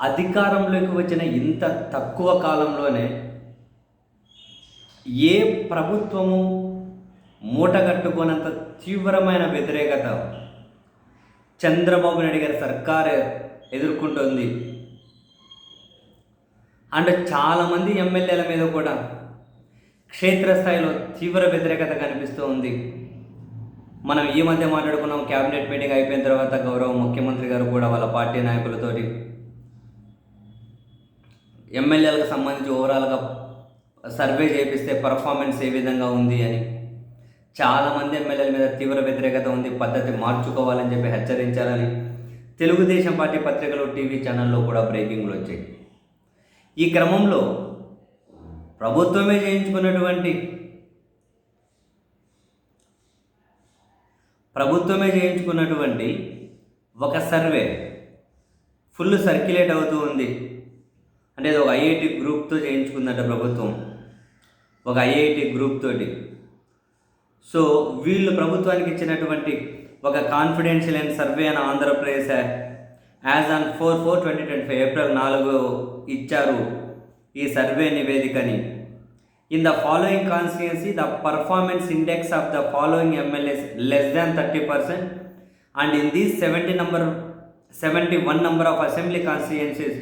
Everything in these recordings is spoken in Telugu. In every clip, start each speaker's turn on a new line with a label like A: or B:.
A: అధికారంలోకి వచ్చిన ఇంత తక్కువ కాలంలోనే ఏ ప్రభుత్వము మూటగట్టుకోనంత తీవ్రమైన వ్యతిరేకత చంద్రబాబు నాయుడు గారి సర్కారు ఎదుర్కొంటుంది. అండ్ చాలామంది ఎమ్మెల్యేల మీద కూడా క్షేత్రస్థాయిలో తీవ్ర వ్యతిరేకత కనిపిస్తూ ఉంది. మనం ఈ మధ్య మాట్లాడుకున్నాం, క్యాబినెట్ మీటింగ్ అయిపోయిన తర్వాత గౌరవ ముఖ్యమంత్రి గారు కూడా వాళ్ళ పార్టీ నాయకులతోటి ఎమ్మెల్యేలకు సంబంధించి ఓవరాల్గా సర్వే చేపిస్తే పర్ఫార్మెన్స్ ఏ విధంగా ఉంది అని చాలామంది ఎమ్మెల్యేల మీద తీవ్ర వ్యతిరేకత ఉంది, పద్ధతి మార్చుకోవాలని చెప్పి హెచ్చరించాలని తెలుగుదేశం పార్టీ పత్రికలు, టీవీ ఛానల్లో కూడా బ్రేకింగ్లు వచ్చాయి. ఈ క్రమంలో ప్రభుత్వమే చేయించుకున్నటువంటి ఒక సర్వే ఫుల్ సర్క్యులేట్ అవుతూ ఉంది. అంటే అది ఒక ఐఐటి గ్రూప్తో చేయించుకుందట ప్రభుత్వం, ఒక ఐఐటి గ్రూప్ తోటి. సో వీళ్ళు ప్రభుత్వానికి ఇచ్చినటువంటి ఒక కాన్ఫిడెన్షియల్ అండ్ సర్వే అని ఆంధ్రప్రదేశ్ యాజ్ ఆన్ 4/4/2025 ఏప్రిల్ 4 ఇచ్చారు ఈ సర్వే నివేదికని. In the following constituency the performance index of the following MLAs less than 30%, and in these 71 number of assembly constituencies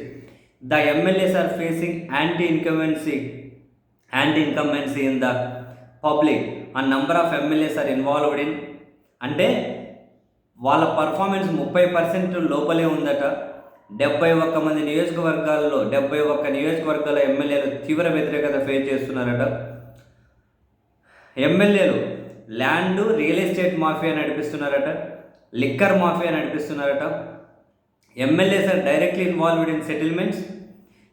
A: the MLAs are facing anti-incumbency in the public, and number of MLAs are involved in, అంటే వాళ్ళ పర్ఫార్మెన్స్ 30% లోపలే ఉందట. 71 మంది నియోజకవర్గాల్లో 71 నియోజకవర్గాల ఎమ్మెల్యేలు తీవ్ర వ్యతిరేకత ఫేస్ చేస్తున్నారట. ఎమ్మెల్యేలు ల్యాండ్, రియల్ ఎస్టేట్ మాఫియా నడిపిస్తున్నారట, లిక్కర్ మాఫియా నడిపిస్తున్నారట. MLAs are directly involved in settlements,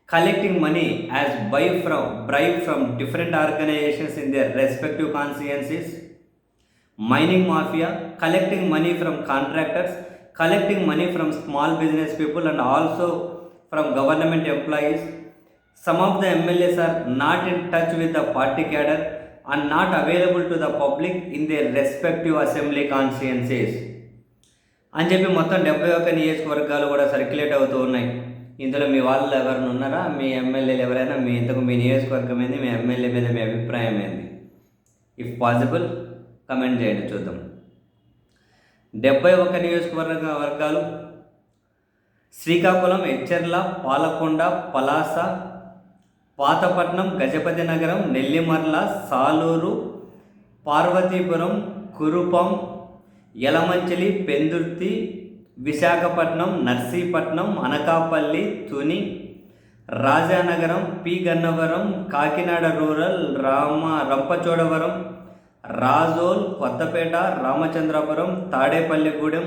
A: collecting money as bribe from different organizations in their respective constituencies. Mining mafia, collecting money from contractors, collecting money from small business people and also from government employees. Some of the MLAs are not in touch with the party cadre and not available to the public in their respective assembly constituencies. అని చెప్పి మొత్తం 71 నియోజకవర్గాలు కూడా సర్క్యులేట్ అవుతూ ఉన్నాయి. ఇందులో మీ వాళ్ళు ఎవరైనా ఉన్నారా? మీ ఎమ్మెల్యేలు ఎవరైనా మీ నియోజకవర్గం ఏంది, మీ ఎమ్మెల్యే మీద మీ అభిప్రాయం ఏంది? ఇఫ్ పాసిబుల్ కమెంట్ చేయండి, చూద్దాం. 71 నియోజకవర్గాలు Srikakulam, Etcherla, Palakonda, Palasa, Pathapatnam, Gajapathinagaram, Nellimarla, Saluru, Parvathipuram, Kurupam, Yelamanchili, Pendurthi, Visakhapatnam, Narsipatnam, Anakapalli, Tuni, Rajanagaram, P Gannavaram, Kakinada rural, Rampachodavaram, Razole, Kothapeta, Ramachandrapuram, Tadepalligudem,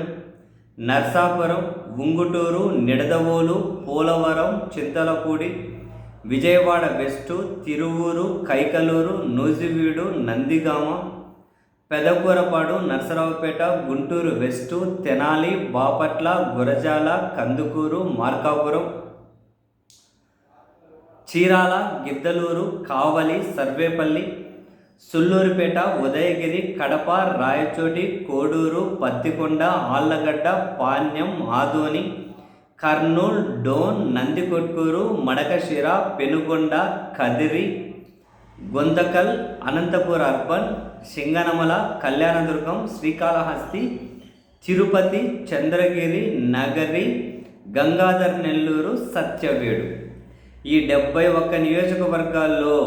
A: Narsapuram, Unguturu, Nidadavole, Polavaram, Chintalapudi, Vijayawada west, Tiruvuru, Kaikaluru, Nuzvid, Nandigama, Pedakurapadu, Narasaraopet, Guntur west, Tenali, Bapatla, Gurazala, Kandukur, Markapuram, Chirala, Giddalur, Kavali, Sarvepalli, Sullurpeta, Udayagiri, Kadapa, Rayachoti, Koduru, Pattikonda, Allagadda, Panyam, Adoni, Kurnool, Dhone, Nandikotkur, Madakasira, Penukonda, Kadiri, Guntakal, Anantapur urban, Singanamala, Kalyandurg, Srikalahasti, Tirupati, Chandragiri, Nagari, Gangadhar Nellore, Satyavedu. ఈ 71 నియోజకవర్గాల్లో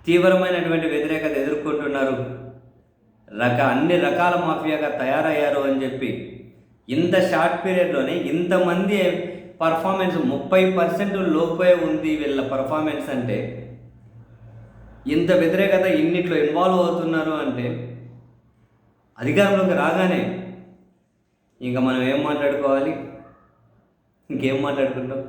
A: తీవ్రమైనటువంటి వ్యతిరేకత ఎదుర్కొంటున్నారు. అన్ని రకాల మాఫియాగా తయారయ్యారు అని చెప్పి ఇంత షార్ట్ పీరియడ్లోనే ఇంతమంది పర్ఫార్మెన్స్ 30% లోపే ఉంది వీళ్ళ పర్ఫార్మెన్స్. అంటే ఇంత వ్యతిరేకత ఇన్నిట్లో ఇన్వాల్వ్ అవుతున్నారు అంటే అధికారంలోకి రాగానే ఇంకా మనం ఏం మాట్లాడుకోవాలి? ఇంకేం మాట్లాడుకుంటాం?